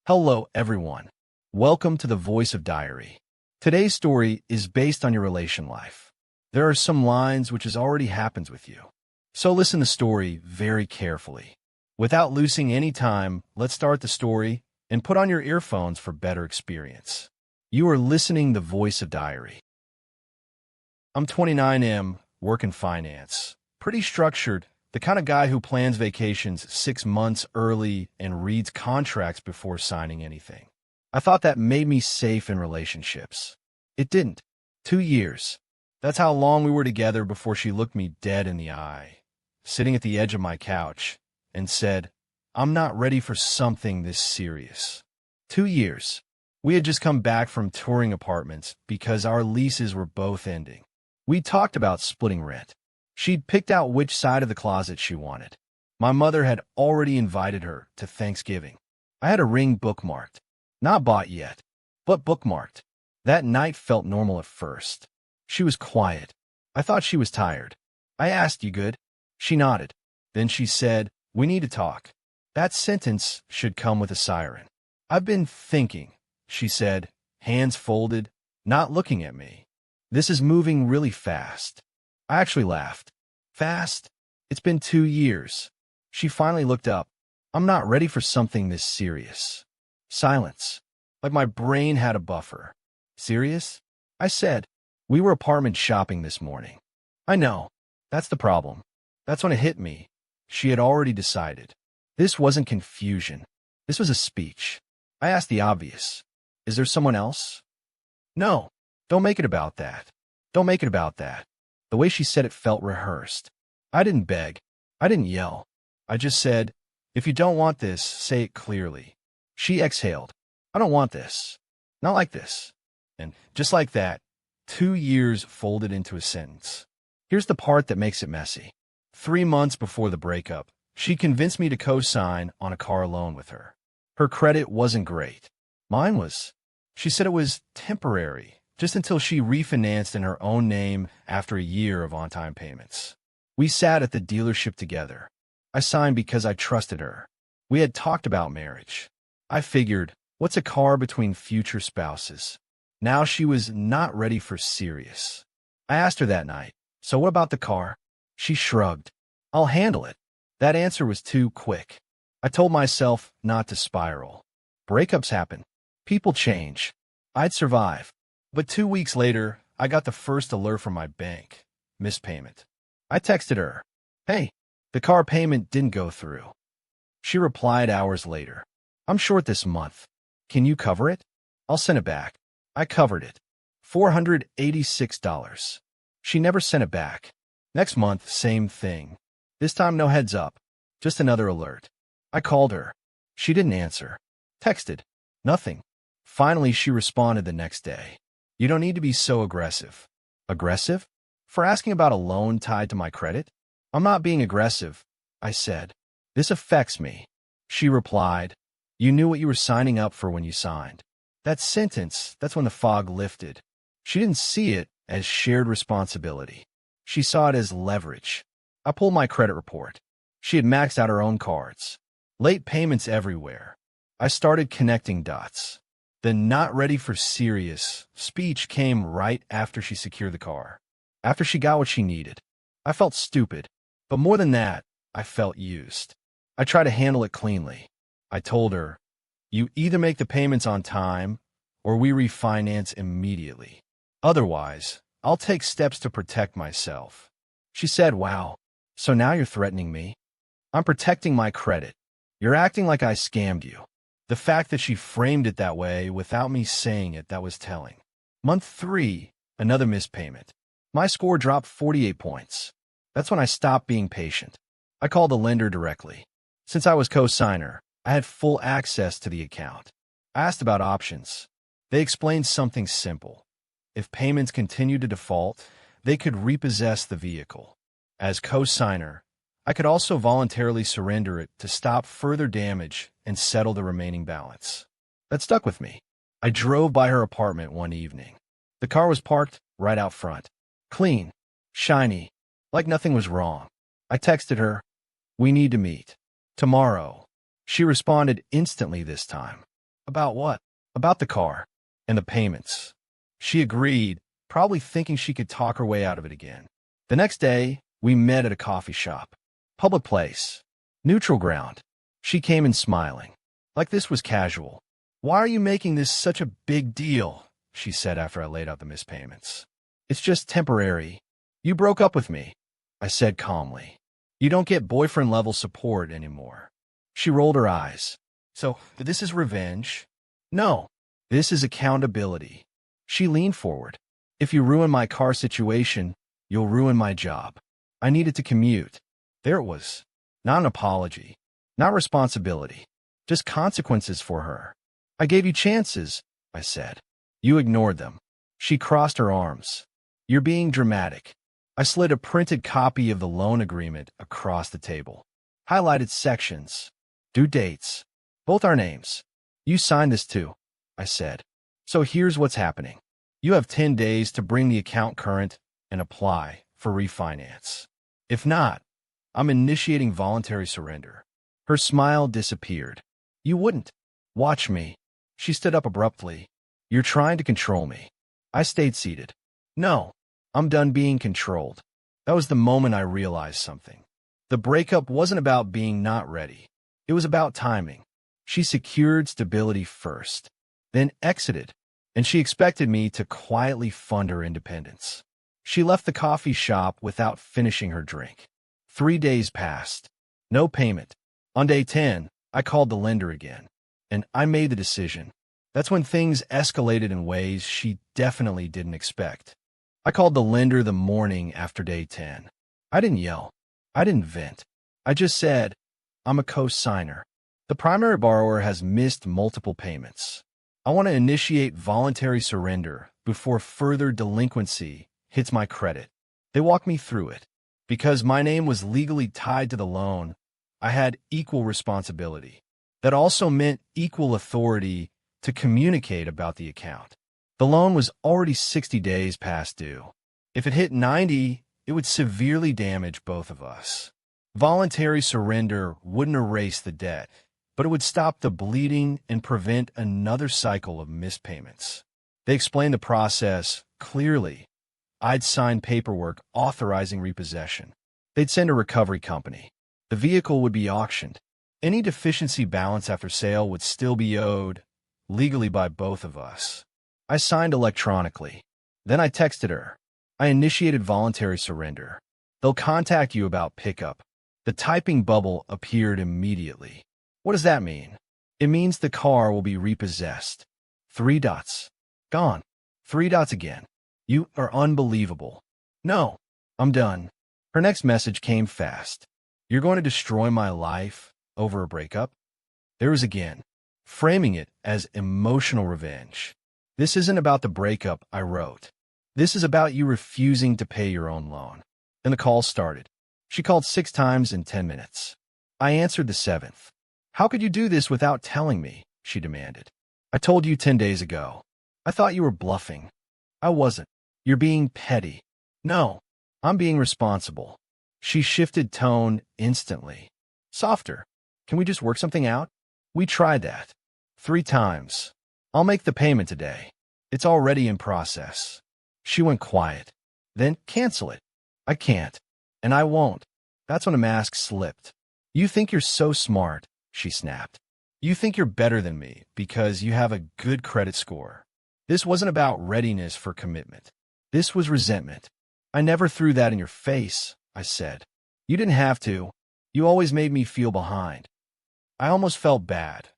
Hello, everyone. Welcome to the Voice of Diary. Today's story is based on your relation life. There are some lines which has already happened with you. So listen to the story very carefully. Without losing any time, let's start the story and put on your earphones for better experience. You are listening the Voice of Diary. I'm 29M, work in finance. Pretty structured, the kind of guy who plans vacations 6 months early and reads contracts before signing anything. I thought that made me safe in relationships. It didn't. 2 years. That's how long we were together before she looked me dead in the eye, sitting at the edge of my couch, and said, "I'm not ready for something this serious." 2 years. We had just come back from touring apartments because our leases were both ending. We talked about splitting rent. She'd picked out which side of the closet she wanted. My mother had already invited her to Thanksgiving. I had a ring bookmarked. Not bought yet, but bookmarked. That night felt normal at first. She was quiet. I thought she was tired. I asked, "You good?" She nodded. Then she said, "We need to talk." That sentence should come with a siren. "I've been thinking," she said, hands folded, not looking at me. "This is moving really fast." I actually laughed. "Fast? It's been 2 years." She finally looked up. "I'm not ready for something this serious." Silence. Like my brain had a buffer. "Serious?" I said. "We were apartment shopping this morning." "I know. That's the problem." That's when it hit me. She had already decided. This wasn't confusion. This was a speech. I asked the obvious. "Is there someone else?" "No. Don't make it about that. Don't make it about that." The way she said it felt rehearsed. I didn't beg. I didn't yell. I just said, "If you don't want this, say it clearly." She exhaled. "I don't want this. Not like this." And just like that, 2 years folded into a sentence. Here's the part that makes it messy. 3 months before the breakup, she convinced me to co-sign on a car loan with her. Her credit wasn't great. Mine was. She said it was temporary, just until she refinanced in her own name after a year of on-time payments. We sat at the dealership together. I signed because I trusted her. We had talked about marriage. I figured, what's a car between future spouses? Now she was not ready for serious. I asked her that night, "So what about the car?" She shrugged. "I'll handle it." That answer was too quick. I told myself not to spiral. Breakups happen. People change. I'd survive. But 2 weeks later, I got the first alert from my bank. Missed payment. I texted her, "Hey, the car payment didn't go through." She replied hours later, "I'm short this month. Can you cover it?" "I'll send it back." I covered it. $486. She never sent it back. Next month, same thing. This time, no heads up. Just another alert. I called her. She didn't answer. Texted. Nothing. Finally, she responded the next day. "You don't need to be so aggressive." Aggressive? For asking about a loan tied to my credit? "I'm not being aggressive," I said. "This affects me." She replied, "You knew what you were signing up for when you signed." That sentence, that's when the fog lifted. She didn't see it as shared responsibility. She saw it as leverage. I pulled my credit report. She had maxed out her own cards. Late payments everywhere. I started connecting dots. The "not ready for serious" speech came right after she secured the car. After she got what she needed. I felt stupid. But more than that, I felt used. I tried to handle it cleanly. I told her, "You either make the payments on time, or we refinance immediately. Otherwise, I'll take steps to protect myself." She said, "Wow, so now you're threatening me?" "I'm protecting my credit. You're acting like I scammed you." The fact that she framed it that way without me saying it, that was telling. Month 3, another missed payment. My score dropped 48 points. That's when I stopped being patient. I called the lender directly. Since I was co-signer, I had full access to the account. I asked about options. They explained something simple. If payments continued to default, they could repossess the vehicle. As co-signer, I could also voluntarily surrender it to stop further damage and settle the remaining balance. That stuck with me. I drove by her apartment one evening. The car was parked right out front. Clean, shiny, like nothing was wrong. I texted her, "We need to meet. Tomorrow." She responded instantly this time. About what? About the car and the payments. She agreed, probably thinking she could talk her way out of it again. The next day, we met at a coffee shop. Public place. Neutral ground. She came in smiling. Like this was casual. "Why are you making this such a big deal?" she said after I laid out the missed payments. "It's just temporary. You broke up with me," I said calmly. "You don't get boyfriend-level support anymore." She rolled her eyes. "So, this is revenge?" "No, this is accountability." She leaned forward. "If you ruin my car situation, you'll ruin my job." I needed to commute. There it was. Not an apology. Not responsibility. Just consequences for her. "I gave you chances," I said. "You ignored them." She crossed her arms. "You're being dramatic." I slid a printed copy of the loan agreement across the table. Highlighted sections. Due dates. Both our names. "You signed this too," I said. "So here's what's happening. You have 10 days to bring the account current and apply for refinance. If not, I'm initiating voluntary surrender." Her smile disappeared. "You wouldn't." "Watch me." She stood up abruptly. "You're trying to control me." I stayed seated. "No, I'm done being controlled." That was the moment I realized something. The breakup wasn't about being not ready. It was about timing. She secured stability first, then exited, and she expected me to quietly fund her independence. She left the coffee shop without finishing her drink. 3 days passed. No payment. On day 10, I called the lender again, and I made the decision. That's when things escalated in ways she definitely didn't expect. I called the lender the morning after day 10. I didn't yell. I didn't vent. I just said, "I'm a co-signer. The primary borrower has missed multiple payments. I want to initiate voluntary surrender before further delinquency hits my credit." They walked me through it. Because my name was legally tied to the loan, I had equal responsibility. That also meant equal authority to communicate about the account. The loan was already 60 days past due. If it hit 90, it would severely damage both of us. Voluntary surrender wouldn't erase the debt, but it would stop the bleeding and prevent another cycle of missed payments. They explained the process clearly. I'd sign paperwork authorizing repossession. They'd send a recovery company. The vehicle would be auctioned. Any deficiency balance after sale would still be owed, legally by both of us. I signed electronically. Then I texted her. "I initiated voluntary surrender. They'll contact you about pickup." The typing bubble appeared immediately. "What does that mean?" "It means the car will be repossessed." 3 dots. Gone. 3 dots again. "You are unbelievable." "No, I'm done." Her next message came fast. "You're going to destroy my life over a breakup?" There was again, framing it as emotional revenge. "This isn't about the breakup," I wrote. "This is about you refusing to pay your own loan." Then the call started. She called 6 times in 10 minutes. I answered the 7th. "How could you do this without telling me?" she demanded. "I told you 10 days ago. I thought you were bluffing." "I wasn't." "You're being petty." "No, I'm being responsible." She shifted tone instantly. "Softer. Can we just work something out?" "We tried that. 3 times. I'll make the payment today. It's already in process." She went quiet. "Then cancel it." "I can't. And I won't." That's when a mask slipped. "You think you're so smart," she snapped. "You think you're better than me because you have a good credit score." This wasn't about readiness for commitment. This was resentment. "I never threw that in your face," I said. "You didn't have to. You always made me feel behind." I almost felt bad.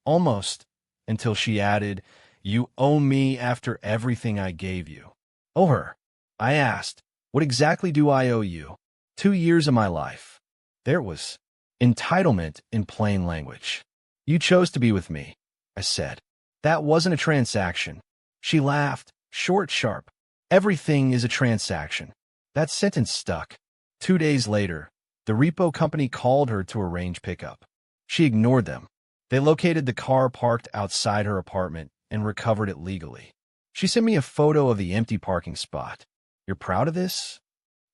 Almost. Until she added, "You owe me after everything I gave you." "Owe her?" I asked. "What exactly do I owe you?" 2 years of my life. There it was. Entitlement in plain language. "You chose to be with me," I said. "That wasn't a transaction." She laughed, short, sharp. "Everything is a transaction." That sentence stuck. 2 days later, the repo company called her to arrange pickup. She ignored them. They located the car parked outside her apartment and recovered it legally. She sent me a photo of the empty parking spot. "You're proud of this?"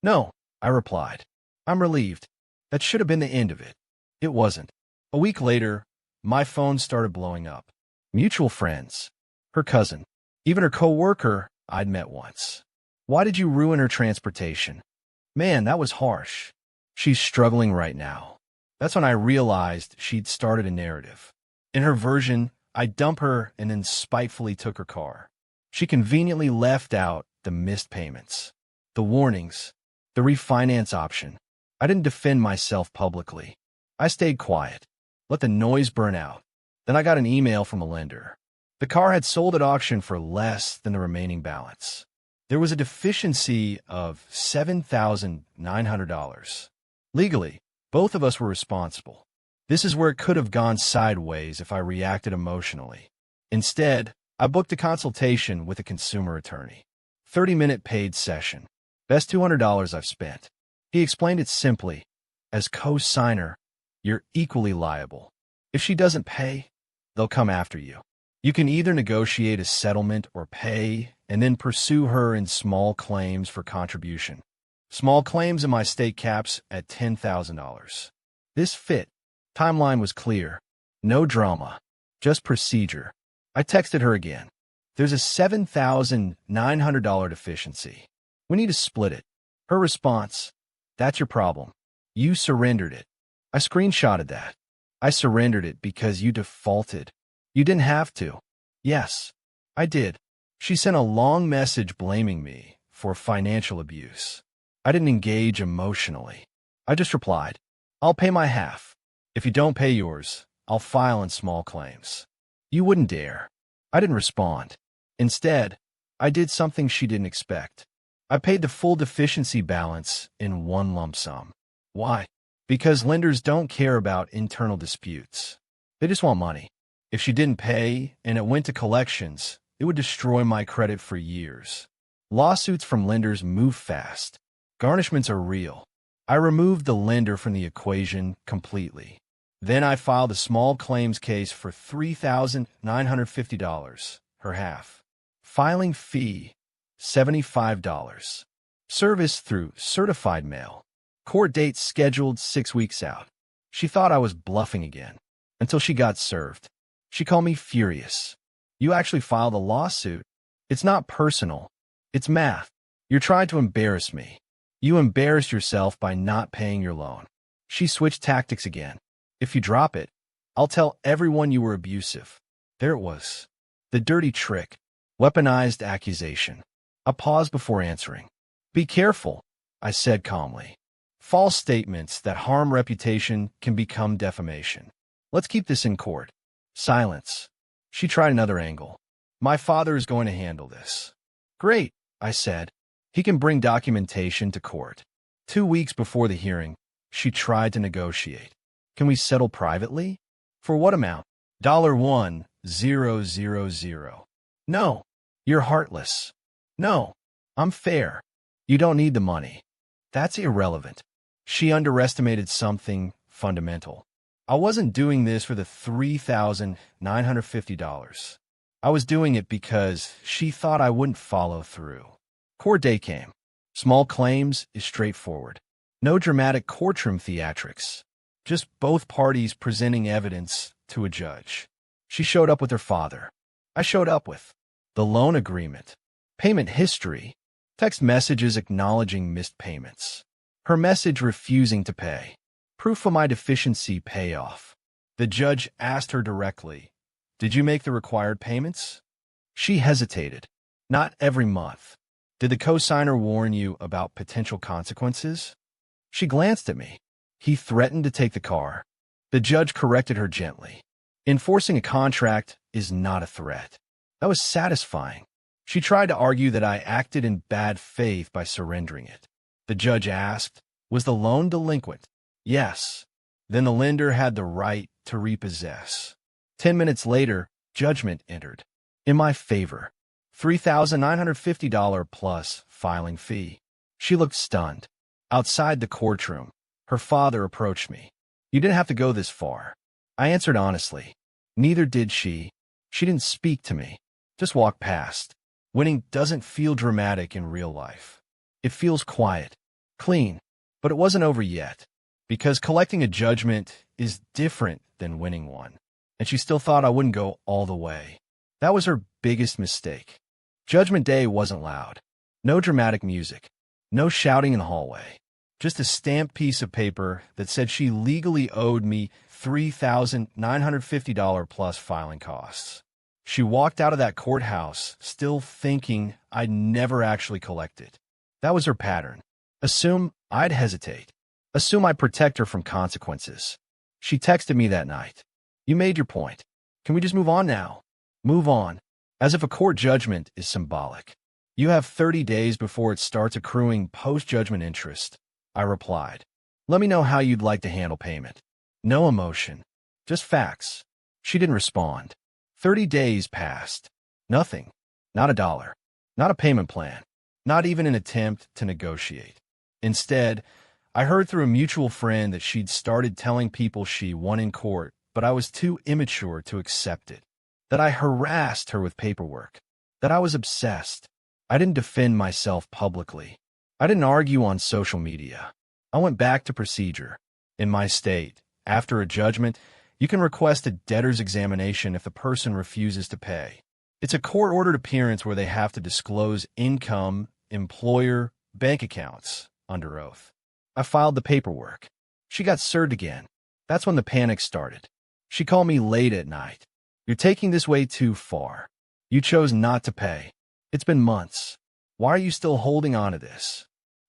"No," I replied. "I'm relieved. That should have been the end of it." It wasn't. A week later, my phone started blowing up. Mutual friends. Her cousin. Even her coworker I'd met once. Why did you ruin her transportation? Man, that was harsh. She's struggling right now. That's when I realized she'd started a narrative. In her version, I dump her and then spitefully took her car. She conveniently left out the missed payments, the warnings, the refinance option. I didn't defend myself publicly. I stayed quiet, let the noise burn out. Then I got an email from a lender. The car had sold at auction for less than the remaining balance. There was a deficiency of $7,900. Legally, both of us were responsible. This is where it could have gone sideways if I reacted emotionally. Instead, I booked a consultation with a consumer attorney. 30-minute paid session. Best $200 I've spent. He explained it simply. As co-signer, you're equally liable. If she doesn't pay, they'll come after you. You can either negotiate a settlement or pay, and then pursue her in small claims for contribution. Small claims in my state caps at $10,000. This fit. Timeline was clear. No drama. Just procedure. I texted her again. There's a $7,900 deficiency. We need to split it. Her response, that's your problem. You surrendered it. I screenshotted that. I surrendered it because you defaulted. You didn't have to. Yes, I did. She sent a long message blaming me for financial abuse. I didn't engage emotionally. I just replied, I'll pay my half. If you don't pay yours, I'll file in small claims. You wouldn't dare. I didn't respond. Instead, I did something she didn't expect. I paid the full deficiency balance in one lump sum. Why? Because lenders don't care about internal disputes. They just want money. If she didn't pay and it went to collections, it would destroy my credit for years. Lawsuits from lenders move fast. Garnishments are real. I removed the lender from the equation completely. Then I filed a small claims case for $3,950, her half. Filing fee, $75. Service through certified mail. Court date scheduled 6 weeks out. She thought I was bluffing again, until she got served. She called me furious. You actually filed a lawsuit. It's not personal. It's math. You're trying to embarrass me. You embarrassed yourself by not paying your loan. She switched tactics again. If you drop it, I'll tell everyone you were abusive. There it was. The dirty trick. Weaponized accusation. I paused before answering. Be careful, I said calmly. False statements that harm reputation can become defamation. Let's keep this in court. Silence. She tried another angle. My father is going to handle this. Great, I said. He can bring documentation to court. 2 weeks before the hearing, she tried to negotiate. Can we settle privately? For what amount? $1,000. No, you're heartless. No, I'm fair. You don't need the money. That's irrelevant. She underestimated something fundamental. I wasn't doing this for the $3,950. I was doing it because she thought I wouldn't follow through. Court day came. Small claims is straightforward. No dramatic courtroom theatrics. Just both parties presenting evidence to a judge. She showed up with her father. I showed up with the loan agreement, payment history, text messages acknowledging missed payments, her message refusing to pay, proof of my deficiency payoff. The judge asked her directly, "Did you make the required payments?" She hesitated. Not every month. Did the cosigner warn you about potential consequences? She glanced at me. He threatened to take the car. The judge corrected her gently. Enforcing a contract is not a threat. That was satisfying. She tried to argue that I acted in bad faith by surrendering it. The judge asked, was the loan delinquent? Yes. Then the lender had the right to repossess. 10 minutes later, judgment entered. In my favor. $3,950 plus filing fee. She looked stunned. Outside the courtroom, her father approached me. You didn't have to go this far. I answered honestly. Neither did she. She didn't speak to me. Just walked past. Winning doesn't feel dramatic in real life. It feels quiet, clean, but it wasn't over yet. Because collecting a judgment is different than winning one. and she still thought I wouldn't go all the way. That was her biggest mistake. Judgment Day wasn't loud. No dramatic music. No shouting in the hallway. Just a stamped piece of paper that said she legally owed me $3,950 plus filing costs. She walked out of that courthouse still thinking I'd never actually collect it. That was her pattern. Assume I'd hesitate. Assume I'd protect her from consequences. She texted me that night. You made your point. Can we just move on now? Move on. As if a court judgment is symbolic. You have 30 days before it starts accruing post-judgment interest. I replied. Let me know how you'd like to handle payment. No emotion. Just facts. She didn't respond. 30 days passed. Nothing. Not a dollar. Not a payment plan. Not even an attempt to negotiate. Instead, I heard through a mutual friend that she'd started telling people she won in court, but I was too immature to accept it. That I harassed her with paperwork. That I was obsessed. I didn't defend myself publicly. I didn't argue on social media. I went back to procedure. In my state, after a judgment, you can request a debtor's examination if the person refuses to pay. It's a court-ordered appearance where they have to disclose income, employer, bank accounts under oath. I filed the paperwork. She got served again. That's when the panic started. She called me late at night. You're taking this way too far. You chose not to pay. It's been months. Why are you still holding on to this?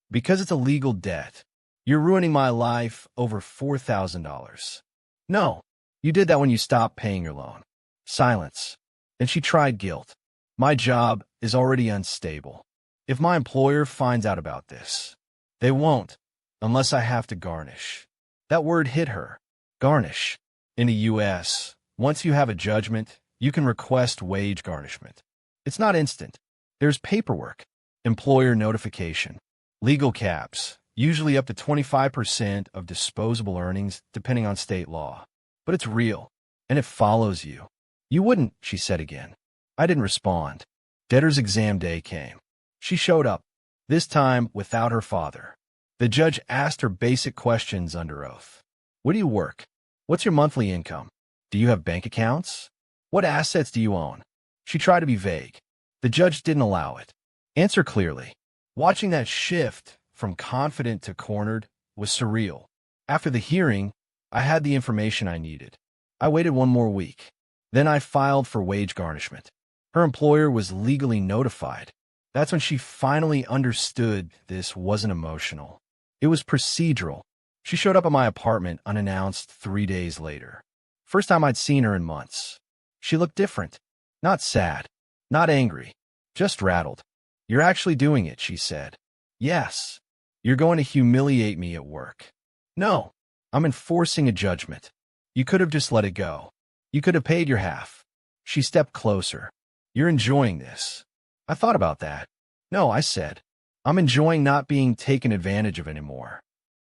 Because it's a legal debt. You're ruining my life over $4,000. No, you did that when you stopped paying your loan. Silence. And she tried guilt. My job is already unstable. If my employer finds out about this, they won't, unless I have to garnish. That word hit her. Garnish. In the U.S., once you have a judgment, you can request wage garnishment. It's not instant. There's paperwork, employer notification, legal caps, usually up to 25% of disposable earnings, depending on state law. But it's real, and it follows you. You wouldn't, she said again. I didn't respond. Debtor's exam day came. She showed up, this time without her father. The judge asked her basic questions under oath. Where do you work? What's your monthly income? Do you have bank accounts? What assets do you own? She tried to be vague. The judge didn't allow it. Answer clearly. Watching that shift from confident to cornered was surreal. After the hearing, I had the information I needed. I waited one more week. Then I filed for wage garnishment. Her employer was legally notified. That's when she finally understood this wasn't emotional. It was procedural. She showed up at my apartment unannounced 3 days later. First time I'd seen her in months. She looked different. Not sad. Not angry. Just rattled. You're actually doing it, she said. Yes. You're going to humiliate me at work. No. I'm enforcing a judgment. You could have just let it go. You could have paid your half. She stepped closer. You're enjoying this. I thought about that. No, I said. I'm enjoying not being taken advantage of anymore.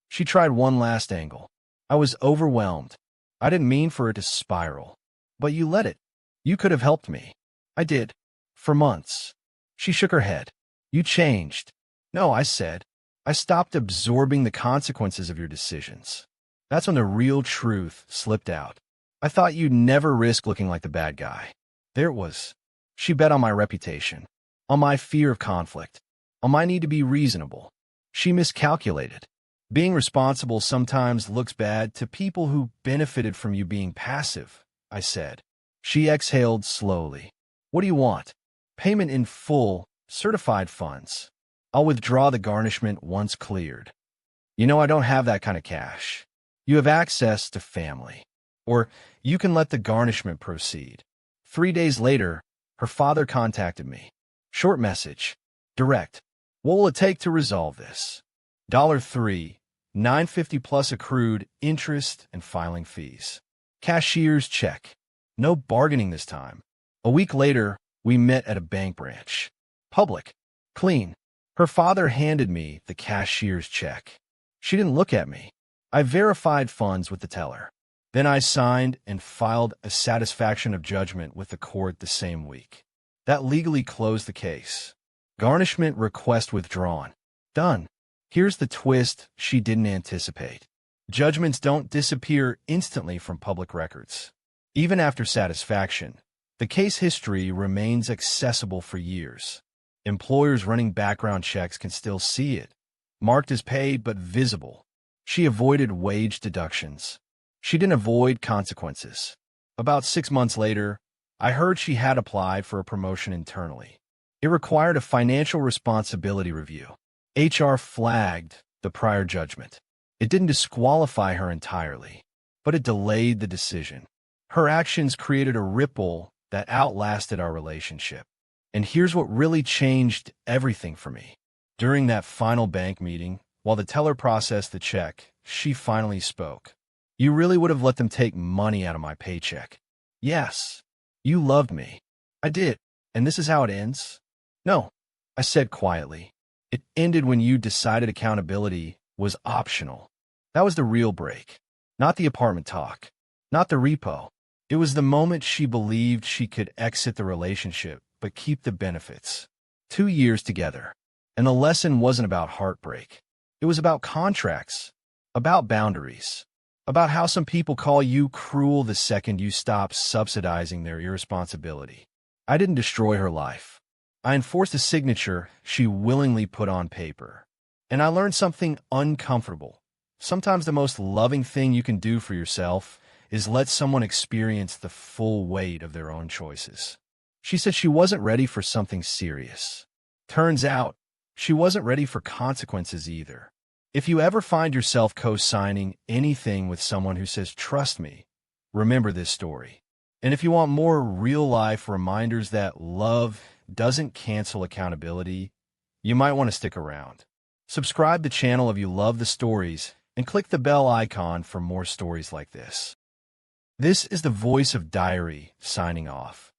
She tried one last angle. I was overwhelmed. I didn't mean for it to spiral. But you let it. You could have helped me. I did. For months. She shook her head. You changed. No, I said. I stopped absorbing the consequences of your decisions. That's when the real truth slipped out. I thought you'd never risk looking like the bad guy. There it was. She bet on my reputation, on my fear of conflict, on my need to be reasonable. She miscalculated. Being responsible sometimes looks bad to people who benefited from you being passive, I said. She exhaled slowly. What do you want? Payment in full, certified funds. I'll withdraw the garnishment once cleared. You know I don't have that kind of cash. You have access to family. Or you can let the garnishment proceed. 3 days later, her father contacted me. Short message. Direct. What will it take to resolve this? $3, $9.50 plus accrued interest and filing fees. Cashier's check. No bargaining this time. A week later, we met at a bank branch. Public. Clean. Her father handed me the cashier's check. She didn't look at me. I verified funds with the teller. Then I signed and filed a satisfaction of judgment with the court the same week. That legally closed the case. Garnishment request withdrawn. Done. Here's the twist she didn't anticipate. Judgments don't disappear instantly from public records. Even after satisfaction, the case history remains accessible for years. Employers running background checks can still see it, marked as paid but visible. She avoided wage deductions. She didn't avoid consequences. About 6 months later, I heard she had applied for a promotion internally. It required a financial responsibility review. HR flagged the prior judgment. It didn't disqualify her entirely, but it delayed the decision. Her actions created a ripple that outlasted our relationship. And here's what really changed everything for me. During that final bank meeting, while the teller processed the check, she finally spoke. "You really would have let them take money out of my paycheck." "Yes, you loved me." "I did. And this is how it ends?" "No," I said quietly. "It ended when you decided accountability was optional." That was the real break. Not the apartment talk. Not the repo. It was the moment she believed she could exit the relationship but keep the benefits. 2 years together. And the lesson wasn't about heartbreak. It was about contracts, about boundaries, about how some people call you cruel the second you stop subsidizing their irresponsibility. I didn't destroy her life. I enforced a signature she willingly put on paper. And I learned something uncomfortable. Sometimes the most loving thing you can do for yourself is let someone experience the full weight of their own choices. She said she wasn't ready for something serious. Turns out, she wasn't ready for consequences either. If you ever find yourself co-signing anything with someone who says, "Trust me," remember this story. And if you want more real-life reminders that love doesn't cancel accountability, you might want to stick around. Subscribe to the channel if you love the stories, and click the bell icon for more stories like this. This is the Voice of Diary signing off.